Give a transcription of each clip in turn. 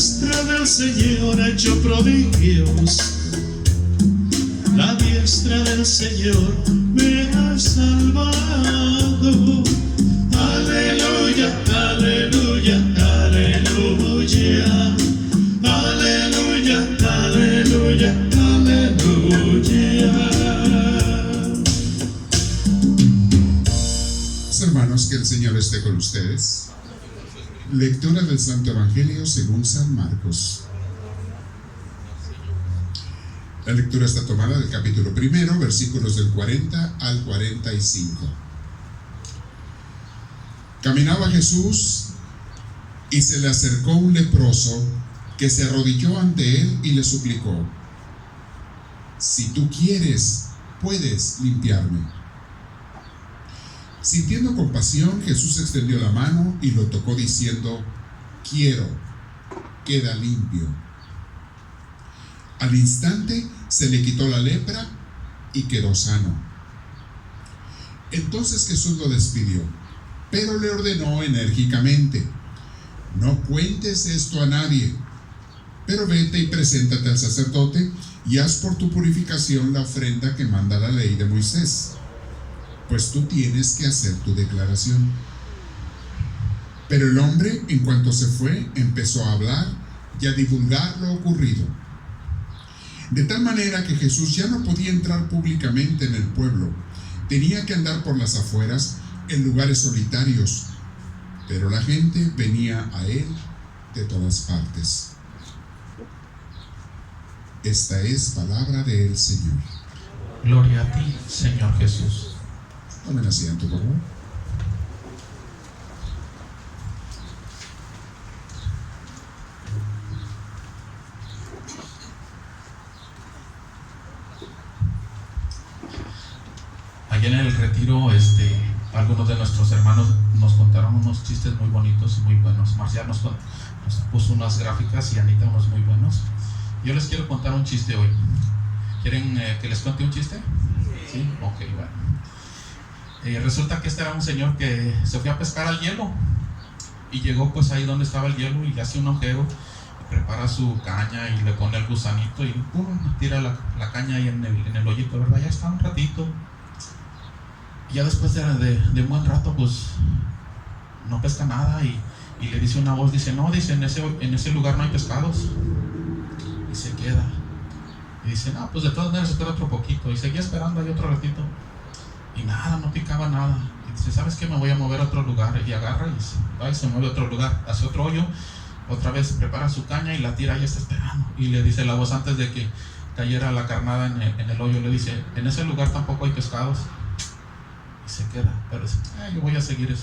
diestra del Señor ha hecho prodigios. La diestra del Señor me ha salvado. Aleluya, aleluya, aleluya. Aleluya, aleluya, aleluya. Hermanos, que el Señor esté con ustedes. Lectura del Santo Evangelio según San Marcos. La lectura está tomada del capítulo 1, versículos del 40 al 45. Caminaba Jesús y se le acercó un leproso que se arrodilló ante él y le suplicó: si tú quieres, puedes limpiarme. Sintiendo compasión, Jesús extendió la mano y lo tocó diciendo: quiero, queda limpio. Al instante se le quitó la lepra y quedó sano. Entonces Jesús lo despidió, pero le ordenó enérgicamente: no cuentes esto a nadie, pero vete y preséntate al sacerdote y haz por tu purificación la ofrenda que manda la ley de Moisés, pues tú tienes que hacer tu declaración. Pero el hombre, en cuanto se fue, empezó a hablar y a divulgar lo ocurrido. De tal manera que Jesús ya no podía entrar públicamente en el pueblo, tenía que andar por las afueras en lugares solitarios, pero la gente venía a él de todas partes. Esta es palabra del Señor. Gloria a ti, Señor Jesús. Tomen asiento, por favor. Allá en el retiro, algunos de nuestros hermanos nos contaron unos chistes muy bonitos y muy buenos. Marcial nos puso unas gráficas y Anita unos muy buenos. Yo les quiero contar un chiste hoy. ¿Quieren que les cuente un chiste? Sí. Ok, bueno. Resulta que este era un señor que se fue a pescar al hielo y llegó pues ahí donde estaba el hielo y hace un agujero, prepara su caña y le pone el gusanito y ¡pum!, tira la caña ahí en el hoyito, ¿verdad? Ya está un ratito. Y ya después de un buen rato pues no pesca nada y le dice una voz, dice: no, dice, en ese lugar no hay pescados. Y se queda y dice: no, pues de todas maneras espera otro poquito. Y seguía esperando ahí otro ratito y nada, no picaba nada. Y dice: ¿sabes qué? Me voy a mover a otro lugar. Y agarra y se mueve a otro lugar, hace otro hoyo, otra vez prepara su caña y la tira y está esperando. Y le dice la voz, antes de que cayera la carnada en el hoyo, le dice: en ese lugar tampoco hay pescados. Y se queda, pero dice: yo voy a seguir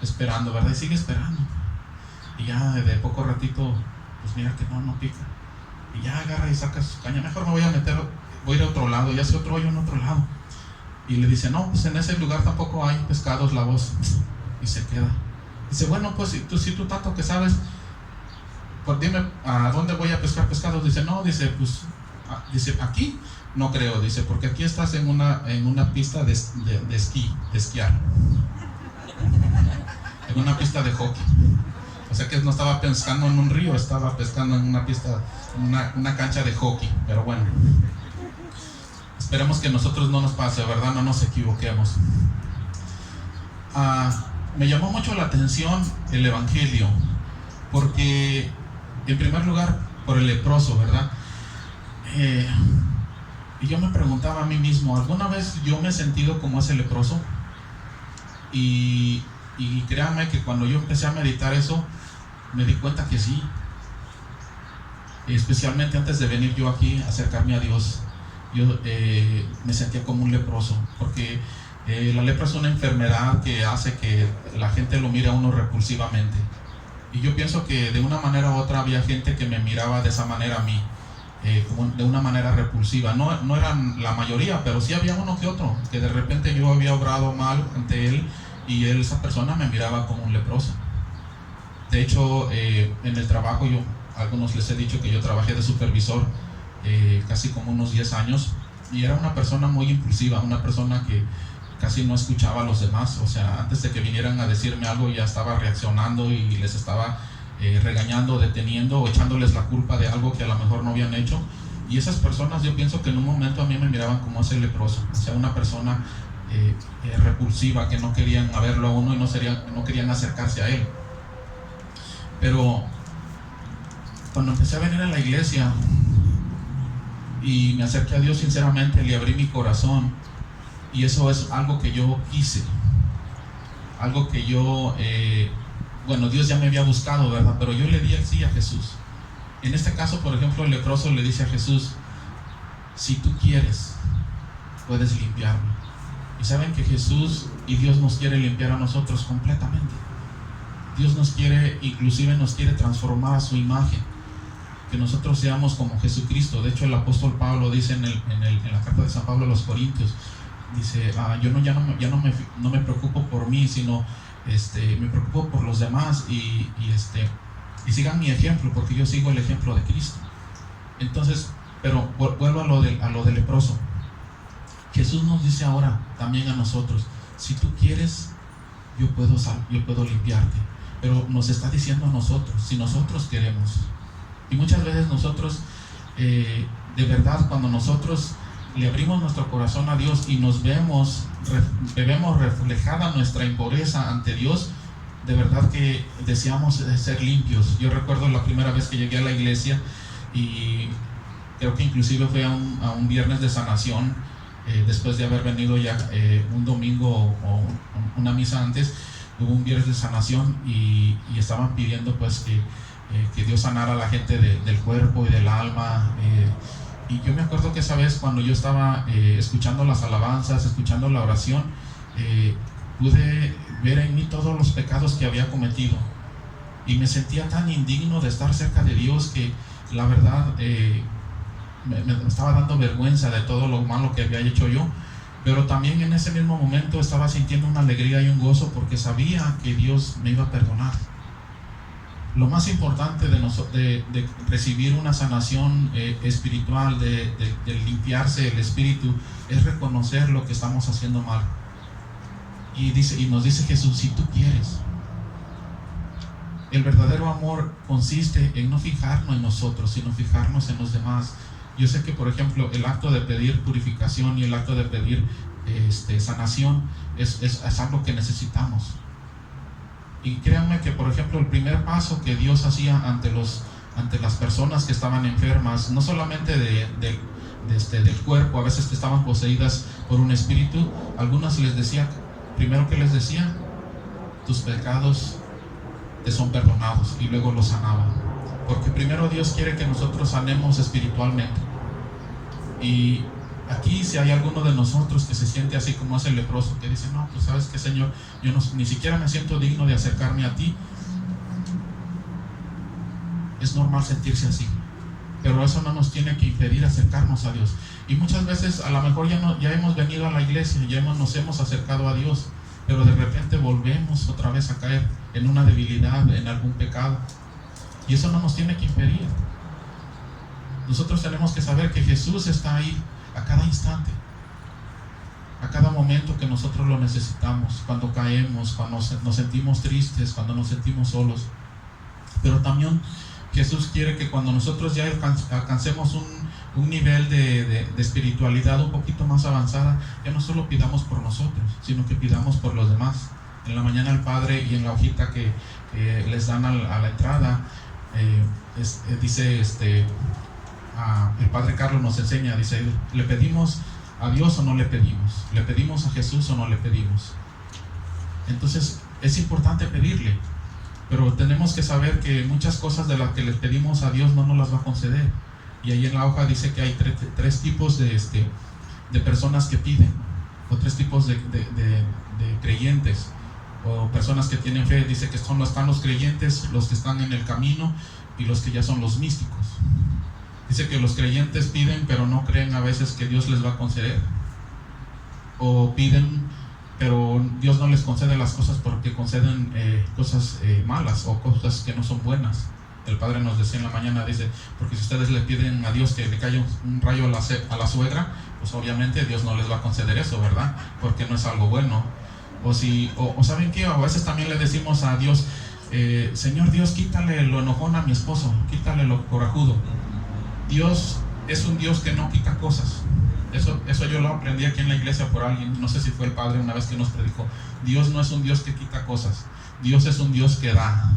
esperando, ¿verdad? Y sigue esperando. Y ya de poco ratito, pues mira que no pica. Y ya agarra y saca su caña: mejor me voy a ir a otro lado. Y hace otro hoyo en otro lado. Y le dice: no, pues en ese lugar tampoco hay pescados, la voz. Y se queda. Dice: bueno, pues si tú tanto que sabes, pues dime a dónde voy a pescar pescados. Dice: no, dice, pues dice, aquí no creo, dice, porque aquí estás en una pista de esquiar. En una pista de hockey. O sea que no estaba pescando en un río, estaba pescando en una pista, una cancha de hockey. Pero bueno, esperemos que a nosotros no nos pase, ¿verdad? No nos equivoquemos. Me llamó mucho la atención el Evangelio, porque en primer lugar por el leproso, ¿verdad? Y yo me preguntaba a mí mismo, ¿alguna vez yo me he sentido como ese leproso? Y créanme que cuando yo empecé a meditar eso, me di cuenta que sí. Especialmente antes de venir yo aquí a acercarme a Dios, yo me sentía como un leproso, porque la lepra es una enfermedad que hace que la gente lo mire a uno repulsivamente. Y yo pienso que de una manera u otra había gente que me miraba de esa manera a mí, como de una manera repulsiva. No eran la mayoría, pero sí había uno que otro, que de repente yo había obrado mal ante él y esa persona me miraba como un leproso. De hecho, en el trabajo, a algunos les he dicho que yo trabajé de supervisor casi como unos 10 años, y era una persona muy impulsiva, una persona que casi no escuchaba a los demás. O sea, antes de que vinieran a decirme algo ya estaba reaccionando y les estaba regañando, deteniendo o echándoles la culpa de algo que a lo mejor no habían hecho. Y esas personas, yo pienso que en un momento a mí me miraban como ese leproso, o sea, una persona repulsiva, que no querían verlo a uno y no querían acercarse a él. Pero cuando empecé a venir a la iglesia y me acerqué a Dios sinceramente, le abrí mi corazón, y eso es algo que yo quise, algo que yo, bueno, Dios ya me había buscado, ¿verdad? Pero yo le di el sí a Jesús. En este caso, por ejemplo, el leproso le dice a Jesús: si tú quieres, puedes limpiarme. Y saben que Jesús y Dios nos quiere limpiar a nosotros completamente. Dios nos quiere, inclusive nos quiere transformar a su imagen, que nosotros seamos como Jesucristo. De hecho, el apóstol Pablo dice en la carta de San Pablo a los Corintios, dice: yo no me preocupo por mí, sino me preocupo por los demás, y sigan mi ejemplo, porque yo sigo el ejemplo de Cristo. Entonces, pero vuelvo a lo del leproso. Jesús nos dice ahora también a nosotros: si tú quieres, yo puedo limpiarte. Pero nos está diciendo a nosotros, si nosotros queremos. Y muchas veces nosotros, de verdad, cuando nosotros le abrimos nuestro corazón a Dios y nos vemos reflejada nuestra impureza ante Dios, de verdad que deseamos ser limpios. Yo recuerdo la primera vez que llegué a la iglesia, y creo que inclusive fue a un viernes de sanación, después de haber venido ya un domingo o una misa antes. Hubo un viernes de sanación y estaban pidiendo pues que Dios sanara a la gente del cuerpo y del alma. Y yo me acuerdo que esa vez, cuando yo estaba escuchando las alabanzas, escuchando la oración, pude ver en mí todos los pecados que había cometido, y me sentía tan indigno de estar cerca de Dios que la verdad me estaba dando vergüenza de todo lo malo que había hecho yo. Pero también en ese mismo momento estaba sintiendo una alegría y un gozo, porque sabía que Dios me iba a perdonar. Lo más importante de recibir una sanación espiritual, de limpiarse el espíritu, es reconocer lo que estamos haciendo mal. Y nos dice Jesús: si tú quieres. El verdadero amor consiste en no fijarnos en nosotros, sino fijarnos en los demás. Yo sé que, por ejemplo, el acto de pedir purificación y el acto de pedir sanación es algo que necesitamos. Y créanme que, por ejemplo, el primer paso que Dios hacía ante las personas que estaban enfermas, no solamente del cuerpo, a veces que estaban poseídas por un espíritu, algunas les decía, primero que les decía: tus pecados te son perdonados, y luego los sanaba. Porque primero Dios quiere que nosotros sanemos espiritualmente. Y aquí, si hay alguno de nosotros que se siente así como ese leproso, que dice: no, pues sabes qué, Señor, yo ni siquiera me siento digno de acercarme a ti. Es normal sentirse así, pero eso no nos tiene que impedir acercarnos a Dios. Y muchas veces a lo mejor ya hemos venido a la iglesia, nos hemos acercado a Dios, pero de repente volvemos otra vez a caer en una debilidad, en algún pecado. Y eso no nos tiene que impedir. Nosotros tenemos que saber que Jesús está ahí a cada instante, a cada momento que nosotros lo necesitamos, cuando caemos, cuando nos sentimos tristes, cuando nos sentimos solos. Pero también Jesús quiere que cuando nosotros ya alcancemos un nivel de espiritualidad un poquito más avanzada, ya no solo pidamos por nosotros, sino que pidamos por los demás. En la mañana el Padre, y en la hojita que les dan a la entrada, dice el Padre Carlos nos enseña, dice: ¿le pedimos a Dios o no le pedimos? ¿Le pedimos a Jesús o no le pedimos? Entonces es importante pedirle, pero tenemos que saber que muchas cosas de las que le pedimos a Dios no nos las va a conceder. Y ahí en la hoja dice que hay tres tipos de personas que piden, o tres tipos de creyentes, o personas que tienen fe. Dice que están los creyentes, los que están en el camino, y los que ya son los místicos. Dice que los creyentes piden, pero no creen a veces que Dios les va a conceder, o piden, pero Dios no les concede las cosas porque conceden cosas malas o cosas que no son buenas. El Padre nos decía en la mañana, dice: porque si ustedes le piden a Dios que le caiga un rayo a la suegra, pues obviamente Dios no les va a conceder eso, ¿verdad? Porque no es algo bueno. O ¿saben qué? A veces también le decimos a Dios: Señor Dios, quítale lo enojón a mi esposo, quítale lo corajudo. Dios es un Dios que no quita cosas. Eso yo lo aprendí aquí en la iglesia por alguien, no sé si fue el padre una vez que nos predicó. Dios no es un Dios que quita cosas, Dios es un Dios que da,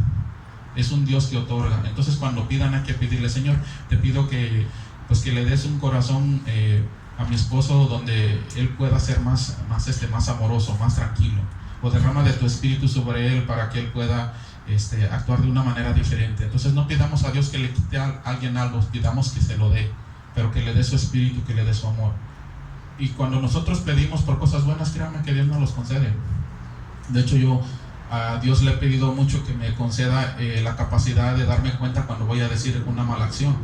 es un Dios que otorga. Entonces cuando pidan hay que pedirle, Señor, te pido que le des un corazón a mi esposo donde él pueda ser más amoroso, más tranquilo, o derrama de tu espíritu sobre él para que él pueda actuar de una manera diferente. Entonces no pidamos a Dios que le quite a alguien algo, pidamos que se lo dé, pero que le dé su espíritu, que le dé su amor. Y cuando nosotros pedimos por cosas buenas, créanme que Dios nos los concede. De hecho, yo a Dios le he pedido mucho que me conceda la capacidad de darme cuenta cuando voy a decir una mala acción.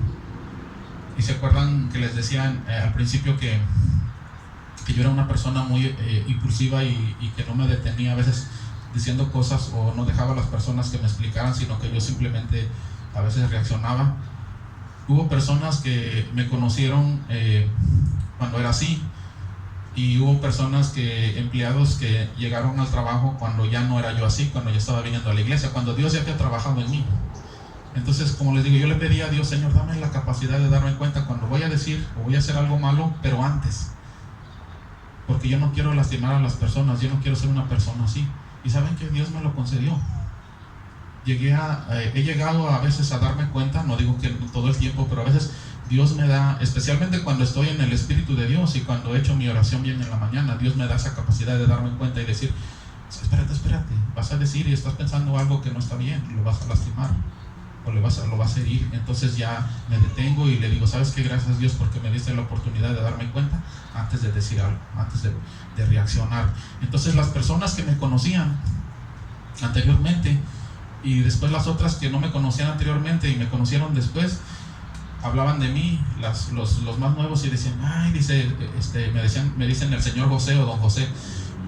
Y se acuerdan que les decía al principio que yo era una persona muy impulsiva y que no me detenía a veces diciendo cosas, o no dejaba a las personas que me explicaran, sino que yo simplemente a veces reaccionaba. Hubo personas que me conocieron cuando era así, y hubo empleados que llegaron al trabajo cuando ya no era yo así, cuando ya estaba viniendo a la iglesia, cuando Dios ya había trabajado en mí. Entonces, como les digo, yo le pedí a Dios, Señor, dame la capacidad de darme cuenta cuando voy a decir o voy a hacer algo malo, pero antes, porque yo no quiero lastimar a las personas, yo no quiero ser una persona así. Y saben que Dios me lo concedió. He llegado a veces a darme cuenta, no digo que todo el tiempo, pero a veces Dios me da, especialmente cuando estoy en el Espíritu de Dios y cuando he hecho mi oración bien en la mañana, Dios me da esa capacidad de darme cuenta y decir, espérate, vas a decir y estás pensando algo que no está bien, lo vas a lastimar o lo vas a herir. Entonces ya me detengo y le digo, ¿sabes qué? Gracias Dios porque me diste la oportunidad de darme cuenta antes de decir algo, antes de reaccionar. Entonces las personas que me conocían anteriormente y después las otras que no me conocían anteriormente y me conocieron después, hablaban de mí, los más nuevos, y decían, me dicen el señor José o don José,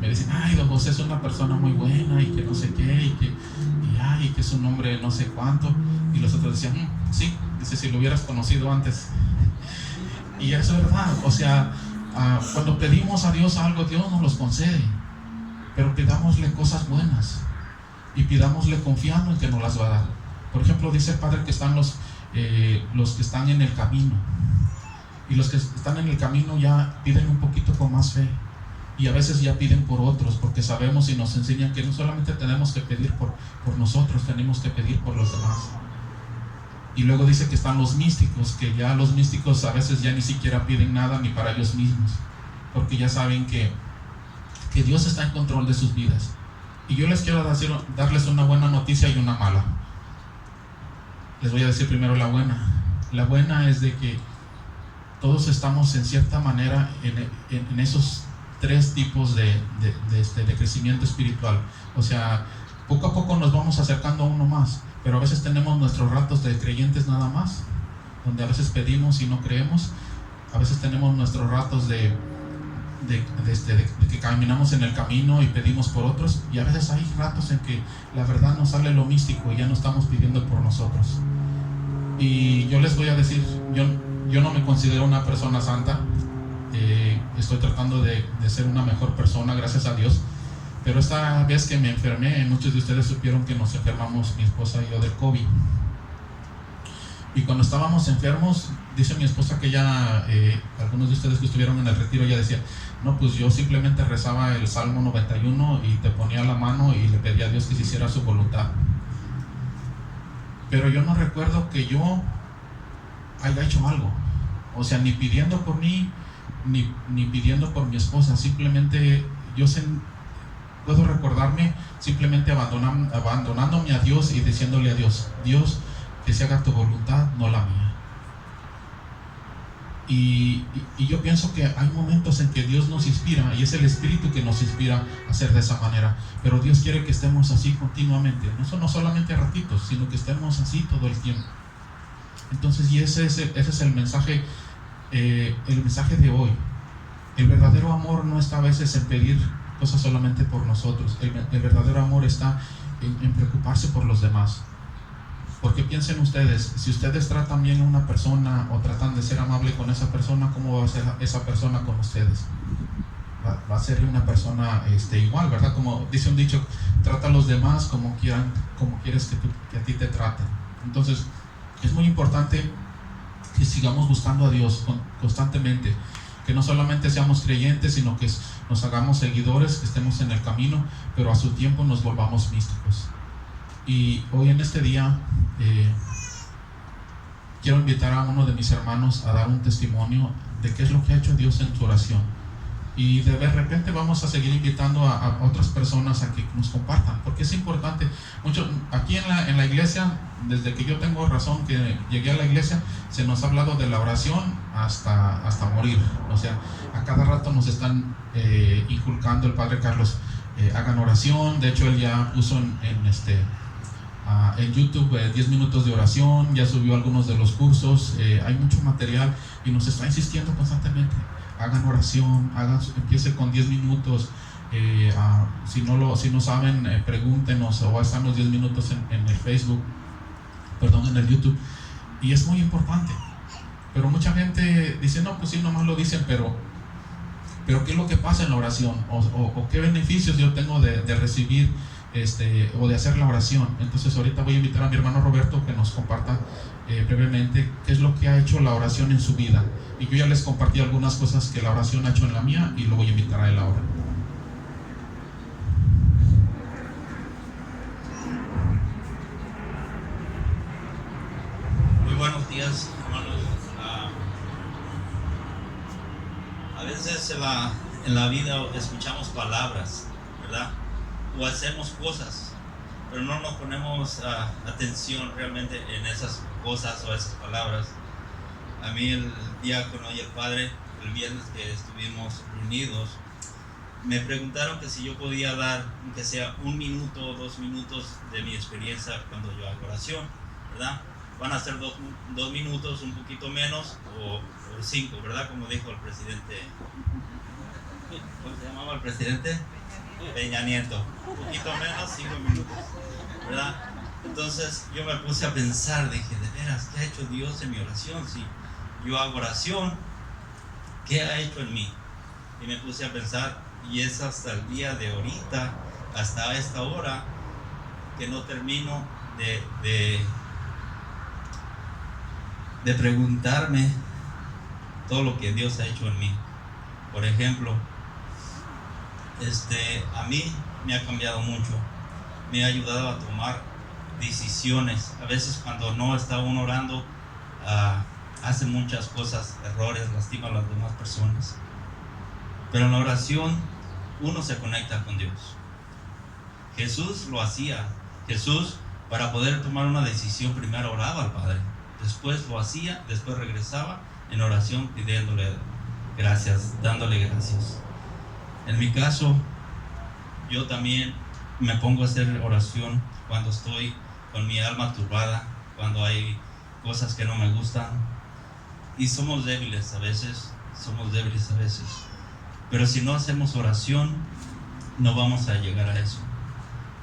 me dicen, ay, don José es una persona muy buena y que no sé qué, y que es un hombre no sé cuánto. Y los otros decían, sí, dice, si lo hubieras conocido antes. Y eso es verdad, o sea, cuando pedimos a Dios algo, Dios nos los concede, pero pidámosle cosas buenas y pidámosle confiando en que nos las va a dar. Por ejemplo, dice el Padre que están los que están en el camino, y los que están en el camino ya piden un poquito con más fe, y a veces ya piden por otros, porque sabemos y nos enseñan que no solamente tenemos que pedir por nosotros, tenemos que pedir por los demás. Y luego dice que están los místicos, que ya los místicos a veces ya ni siquiera piden nada ni para ellos mismos, porque ya saben que Dios está en control de sus vidas. Y yo les quiero darles una buena noticia y una mala. Les voy a decir primero la buena. La buena es de que todos estamos en cierta manera en esos tres tipos de crecimiento espiritual. O sea, poco a poco nos vamos acercando a uno más, pero a veces tenemos nuestros ratos de creyentes nada más, donde a veces pedimos y no creemos. A veces tenemos nuestros ratos de que caminamos en el camino y pedimos por otros, y a veces hay ratos en que la verdad nos sale lo místico y ya no estamos pidiendo por nosotros. Y yo les voy a decir, yo no me considero una persona santa, estoy tratando de ser una mejor persona, gracias a Dios, pero esta vez que me enfermé, muchos de ustedes supieron que nos enfermamos, mi esposa y yo, del COVID. Y cuando estábamos enfermos, dice mi esposa que ella, algunos de ustedes que estuvieron en el retiro, ella decía, no, pues yo simplemente rezaba el Salmo 91 y te ponía la mano y le pedía a Dios que se hiciera su voluntad. Pero yo no recuerdo que yo haya hecho algo, o sea, ni pidiendo por mí, ni pidiendo por mi esposa. Simplemente puedo recordarme simplemente abandonándome a Dios y diciéndole a Dios, Dios, que se haga tu voluntad, no la mía. Y yo pienso que hay momentos en que Dios nos inspira, y es el Espíritu que nos inspira a hacer de esa manera, pero Dios quiere que estemos así continuamente, no solamente a ratitos, sino que estemos así todo el tiempo. Entonces, y ese es el mensaje de hoy. El verdadero amor no está a veces en pedir cosas solamente por nosotros. El verdadero amor está en preocuparse por los demás. Porque piensen ustedes, si ustedes tratan bien a una persona o tratan de ser amable con esa persona, ¿cómo va a ser esa persona con ustedes? va a ser una persona igual, ¿verdad? Como dice un dicho, trata a los demás como quieres que a ti te traten. Entonces, es muy importante que sigamos buscando a Dios constantemente, que no solamente seamos creyentes, sino que nos hagamos seguidores, que estemos en el camino, pero a su tiempo nos volvamos místicos. Y hoy en este día quiero invitar a uno de mis hermanos a dar un testimonio de qué es lo que ha hecho Dios en tu oración. Y de repente vamos a seguir invitando a otras personas a que nos compartan, porque es importante. Aquí en la iglesia, desde que yo tengo razón que llegué a la iglesia, se nos ha hablado de la oración hasta morir. O sea, a cada rato nos están inculcando el Padre Carlos, hagan oración. De hecho, él ya puso en YouTube 10 minutos de oración, ya subió algunos de los cursos, hay mucho material y nos está insistiendo constantemente. Hagan oración, empiece con 10 minutos. Si no saben, pregúntenos, o están los 10 minutos en el Facebook, en el YouTube. Y es muy importante. Pero mucha gente dice, no, pues sí, nomás lo dicen, pero ¿qué es lo que pasa en la oración? ¿O qué beneficios yo tengo de recibir o de hacer la oración? Entonces ahorita voy a invitar a mi hermano Roberto que nos comparta brevemente qué es lo que ha hecho la oración en su vida. Y yo ya les compartí algunas cosas que la oración ha hecho en la mía, y lo voy a invitar a él ahora. Muy buenos días, hermanos. A veces en la vida escuchamos palabras, ¿verdad? O hacemos cosas, pero no nos ponemos atención realmente en esas cosas o esas palabras. A mí el diácono y el padre, el viernes que estuvimos reunidos, me preguntaron que si yo podía dar, aunque sea 1 minuto o 2 minutos de mi experiencia cuando yo hago oración, ¿verdad? Van a ser 2 minutos, un poquito menos, o 5, ¿verdad? Como dijo el presidente, ¿cómo se llamaba el presidente? Peña Nieto. Un poquito menos, 5 minutos, ¿verdad? Entonces yo me puse a pensar, dije, de veras, ¿qué ha hecho Dios en mi oración? Si yo hago oración, ¿qué ha hecho en mí? Y me puse a pensar, y es hasta el día de ahorita, hasta esta hora, que no termino de preguntarme todo lo que Dios ha hecho en mí. Por ejemplo, a mí me ha cambiado mucho, me ha ayudado a tomar decisiones. A veces cuando no está uno orando, hace muchas cosas, errores, lastima a las demás personas. Pero en la oración uno se conecta con Dios. Jesús lo hacía. Jesús, para poder tomar una decisión, primero oraba al Padre, después lo hacía, después regresaba en oración pidiéndole gracias, dándole gracias. En mi caso, yo también me pongo a hacer oración cuando estoy con mi alma turbada, cuando hay cosas que no me gustan, y somos débiles a veces, pero si no hacemos oración, no vamos a llegar a eso,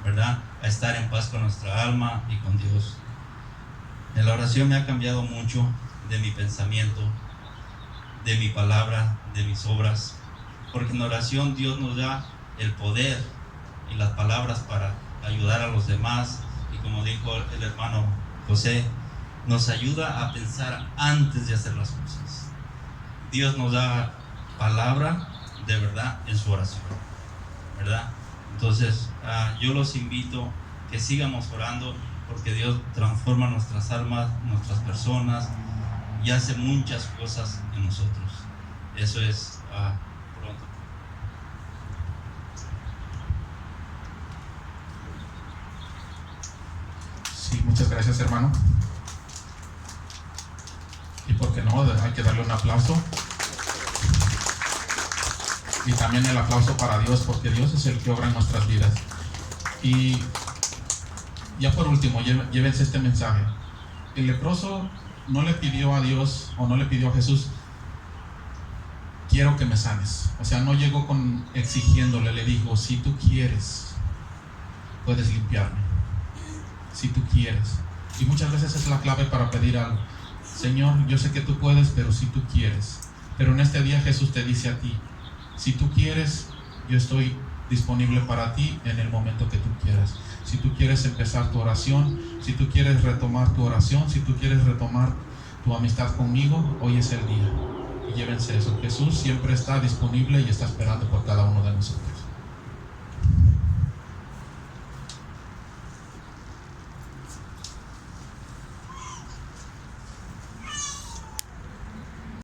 ¿verdad? A estar en paz con nuestra alma y con Dios. En la oración me ha cambiado mucho de mi pensamiento, de mi palabra, de mis obras, porque en la oración Dios nos da el poder y las palabras para ayudar a los demás, y como dijo el hermano José, nos ayuda a pensar antes de hacer las cosas. Dios nos da palabra de verdad en su oración, ¿verdad? Entonces yo los invito que sigamos orando, porque Dios transforma nuestras almas, nuestras personas, y hace muchas cosas en nosotros. Eso es pronto. Sí, muchas gracias, hermano. Y por qué no, hay que darle un aplauso. Y también el aplauso para Dios, porque Dios es el que obra en nuestras vidas. Y ya por último, llévense este mensaje. El leproso no le pidió a Dios, o no le pidió a Jesús, quiero que me sanes. O sea, no llegó exigiéndole, le dijo, si tú quieres, puedes limpiarme. Si tú quieres. Y muchas veces es la clave para pedir algo. Señor, yo sé que tú puedes, pero si tú quieres. Pero en este día Jesús te dice a ti, Si tú quieres, yo estoy disponible para ti en el momento que tú quieras. Si tú quieres empezar tu oración, si tú quieres retomar tu oración, si tú quieres retomar tu amistad conmigo, hoy es el día. Y llévense eso. Jesús siempre está disponible y está esperando por cada uno de nosotros.